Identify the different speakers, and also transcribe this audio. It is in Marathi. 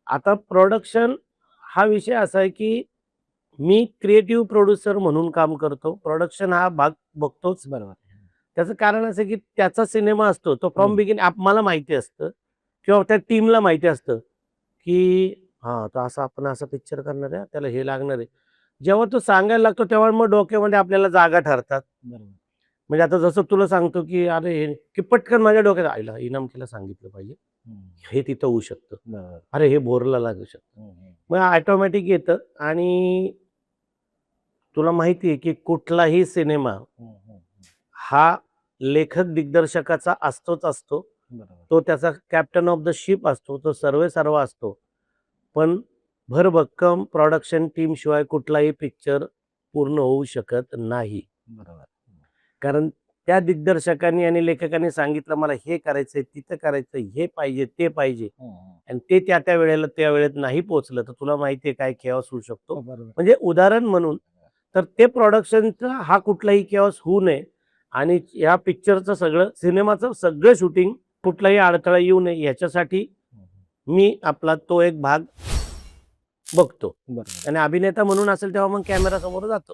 Speaker 1: आता प्रोडक्शन हा विषय असा आहे की मी क्रिएटिव्ह प्रोड्युसर म्हणून काम करतो. प्रोडक्शन हा भाग बघतोच.
Speaker 2: बरोबर.
Speaker 1: त्याचं कारण असं की त्याचा सिनेमा असतो तो फ्रॉम बिगिन मला माहिती असतं किंवा त्या टीमला माहिती असतं की हां, तर असं आपण असा पिक्चर करणार आहे, त्याला हे लागणार आहे. जेव्हा तो सांगायला लागतो तेव्हा मग डोक्यामध्ये आपल्याला जागा ठरतात.
Speaker 2: बरोबर.
Speaker 1: म्हणजे आता जसं तुला सांगतो की अरे हे की पटकन माझ्या डोक्यात आईला इनामकीला सांगितलं पाहिजे. हे तिथं होऊ शकतं.
Speaker 2: बरोबर.
Speaker 1: अरे हे बोरला लागू शकतं. मग ऑटोमॅटिक येतं आणि तुला माहिती आहे की कुठलाही सिनेमा हा लेखक दिग्दर्शकाचा असतोच असतो.
Speaker 2: बरोबर.
Speaker 1: तो त्याचा कॅप्टन ऑफ द शिप असतो. तो सर्वेसर्वा असतो. पण भरभक्कम प्रोडक्शन टीम शिवाय कुठलाही पिक्चर पूर्ण होऊ शकत नाही.
Speaker 2: बरोबर.
Speaker 1: कारण त्या दिग्दर्शकांनी आणि लेखकांनी सांगितलं मला हे करायचंय, तिथं करायचंय, हे पाहिजे, ते पाहिजे आणि ते त्या वेळेला त्या वेळेत नाही पोहोचलं तर तुला माहिती आहे काय केओस होऊ शकतो.
Speaker 2: बरोबर.
Speaker 1: म्हणजे उदाहरण म्हणून तर ते प्रोडक्शनचा हा कुठलाही केओस होऊ नये आणि या पिक्चरचं सगळं सिनेमाचं सगळं शूटिंग कुठलाही अडथळा येऊ नये याच्यासाठी मी आपला तो एक भाग बघतो
Speaker 2: बरोबर.
Speaker 1: आणि अभिनेता म्हणून असेल तेव्हा मग कॅमेरा समोर जातो.